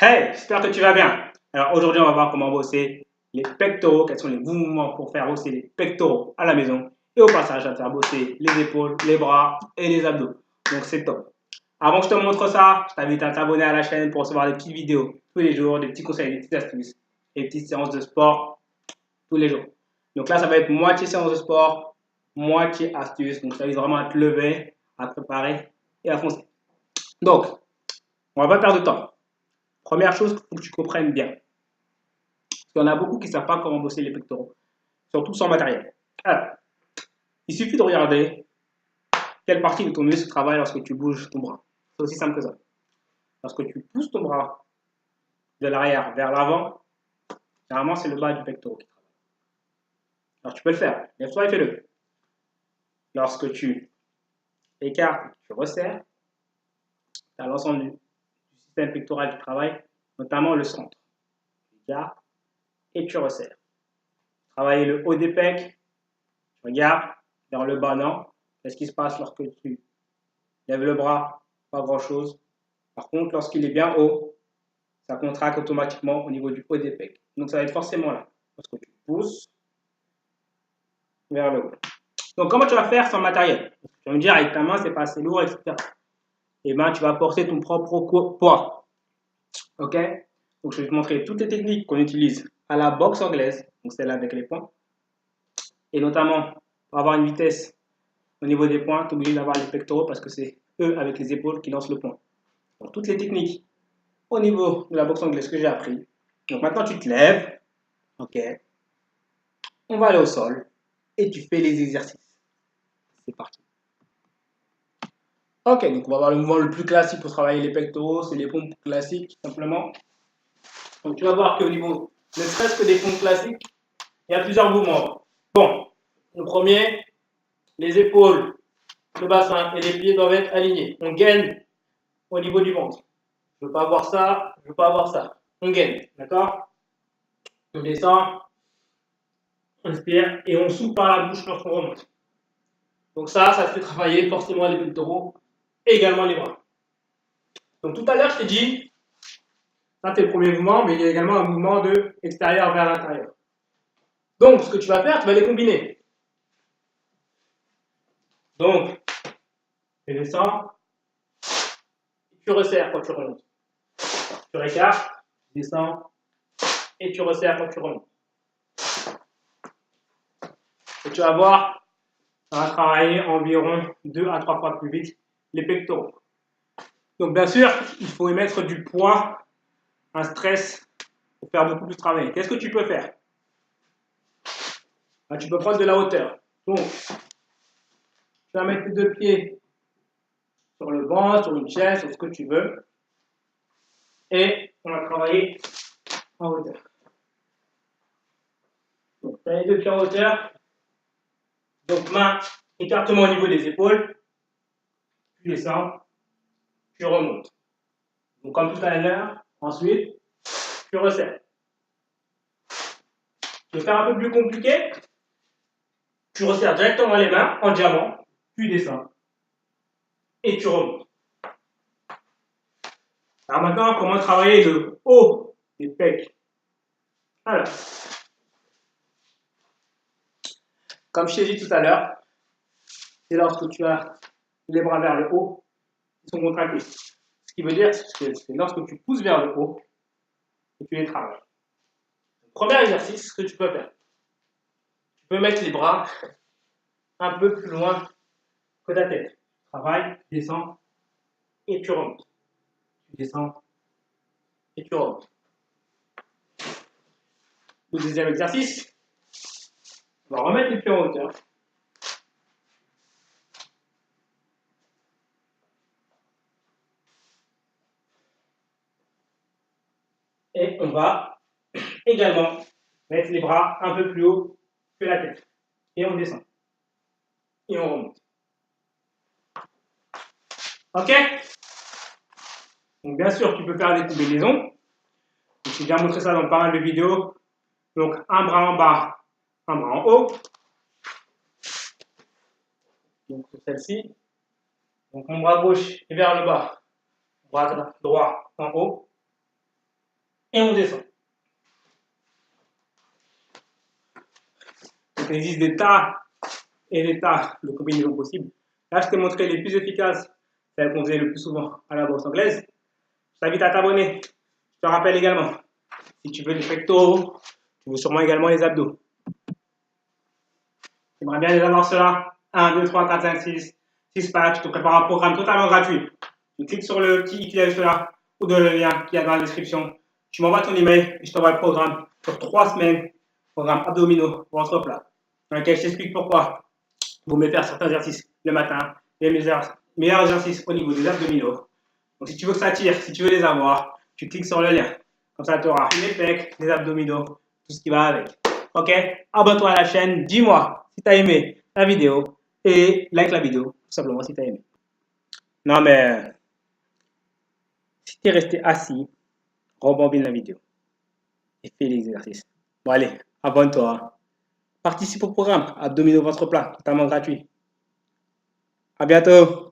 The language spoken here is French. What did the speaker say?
Hey, j'espère que tu vas bien. Alors aujourd'hui, on va voir comment bosser les pectoraux, quels sont les mouvements pour faire bosser les pectoraux à la maison. Et au passage, à faire bosser les épaules, les bras et les abdos. Donc c'est top. Avant que je te montre ça, je t'invite à t'abonner à la chaîne pour recevoir des petites vidéos tous les jours, des petits conseils, des petites astuces, des petites séances de sport tous les jours. Donc là, ça va être moitié séance de sport, moitié astuce. Donc ça vise vraiment à te lever, à te préparer et à foncer. Donc, on va pas perdre de temps. Première chose qu'il faut que tu comprennes bien. Parce qu'il y en a beaucoup qui ne savent pas comment bosser les pectoraux, surtout sans matériel. Alors, il suffit de regarder quelle partie de ton muscle travaille lorsque tu bouges ton bras. C'est aussi simple que ça. Lorsque tu pousses ton bras de l'arrière vers l'avant, généralement c'est le bas du pectoral qui travaille. Alors tu peux le faire, lève-toi et fais-le. Lorsque tu écartes, tu resserres, tu as l'ensemble du système pectoral qui travaille, notamment le centre. Tu écartes et tu resserres. Travailler le haut des pecs, tu regardes vers le bas, non. Qu'est-ce qui se passe lorsque tu lèves le bras? Pas grand-chose. Par contre, lorsqu'il est bien haut, ça contracte automatiquement au niveau du haut des pecs. Donc ça va être forcément là, parce que tu pousses vers le haut. Donc comment tu vas faire sans matériel? Tu vas me dire avec ta main, c'est pas assez lourd, etc. Et bien, tu vas porter ton propre poids. Ok? Donc je vais te montrer toutes les techniques qu'on utilise à la boxe anglaise, donc celle avec les poings. Et notamment, pour avoir une vitesse au niveau des poings, tu es obligé d'avoir les pectoraux parce que c'est eux avec les épaules qui lancent le point. Donc toutes les techniques au niveau de la boxe anglaise que j'ai appris. Donc maintenant tu te lèves, ok, on va aller au sol et tu fais les exercices. C'est parti. Ok, donc on va voir le mouvement le plus classique pour travailler les pectoraux, c'est les pompes classiques simplement. Donc tu vas voir qu'au niveau ne serait-ce que des pompes classiques, il y a plusieurs mouvements. Bon, le premier, les épaules, le bassin et les pieds doivent être alignés. On gaine au niveau du ventre. Je ne veux pas avoir ça, je ne veux pas avoir ça. On gaine, d'accord? On descend, on inspire et on souffle par la bouche lorsqu'on remonte. Donc ça te fait travailler forcément les pectoraux et également les bras. Donc tout à l'heure, je t'ai dit, ça c'est le premier mouvement, mais il y a également un mouvement de extérieur vers l'intérieur. Donc ce que tu vas faire, tu vas les combiner. Donc, tu descends, tu resserres quand tu remontes. Tu récartes, tu descends et tu resserres quand tu remontes. Et tu vas voir, ça va travailler environ 2 à 3 fois plus vite les pectoraux. Donc bien sûr, il faut y mettre du poids, un stress pour faire beaucoup plus travailler. Qu'est-ce que tu peux faire? Là, tu peux prendre de la hauteur. Donc, tu vas mettre tes deux pieds sur le banc, sur une chaise, sur ce que tu veux. Et on va travailler en hauteur. Donc, tu as les deux pieds en hauteur. Donc, main, écartement au niveau des épaules. Tu descends, tu remontes. Donc, comme tout à l'heure, ensuite, tu resserres. Je vais faire un peu plus compliqué. Tu resserres directement les mains en diamant, tu descends et tu remontes. Alors maintenant, comment travailler le haut des pecs? Alors, comme je t'ai dit tout à l'heure, c'est lorsque tu as les bras vers le haut, ils sont contractés. Ce qui veut dire que c'est lorsque tu pousses vers le haut que tu les travailles. Premier exercice que tu peux faire. Tu peux mettre les bras un peu plus loin que ta tête. Tu travailles, tu descends et tu remontes. Tu descends et tu remontes. Le deuxième exercice, on va remettre les pieds en hauteur. Et on va également mettre les bras un peu plus haut que la tête. Et on descend. Et on remonte. Ok? Donc bien sûr, tu peux faire des combinaisons. J'ai déjà montré ça dans pas mal de vidéos. Donc un bras en bas, un bras en haut. Donc celle-ci. Donc mon bras gauche est vers le bas, bras droit en haut. et on descend. Donc, il existe des tas et des tas de combinaisons possibles. Là, je t'ai montré les plus efficaces, celles qu'on faisait le plus souvent à la boxe anglaise. Je t'invite à t'abonner. Je te rappelle également, si tu veux les pectoraux, tu veux sûrement également les abdos. Tu aimerais bien les avoir ceux-là. 1, 2, 3, 4, 5, 6. 6 packs. Je te prépare un programme totalement gratuit. Tu cliques sur le petit i qui est là ou dans le lien qui est dans la description. Tu m'envoies ton email et je t'envoie le programme sur 3 semaines. Programme abdominaux, ventre plat. Dans lequel je t'explique pourquoi vous mettez faire certains exercices le matin, les meilleurs exercices au niveau des abdominaux. Donc si tu veux que ça tire, si tu veux les avoir, tu cliques sur le lien. Comme ça, tu auras les pecs, les abdominaux, tout ce qui va avec. Ok? Abonne-toi à la chaîne, dis-moi si tu as aimé la vidéo et like la vidéo, tout simplement si tu as aimé. Non mais, si tu es resté assis, rebobine la vidéo et fais l'exercice. Bon allez, abonne-toi. Participe au programme abdominaux ventre plat, totalement gratuit. À bientôt.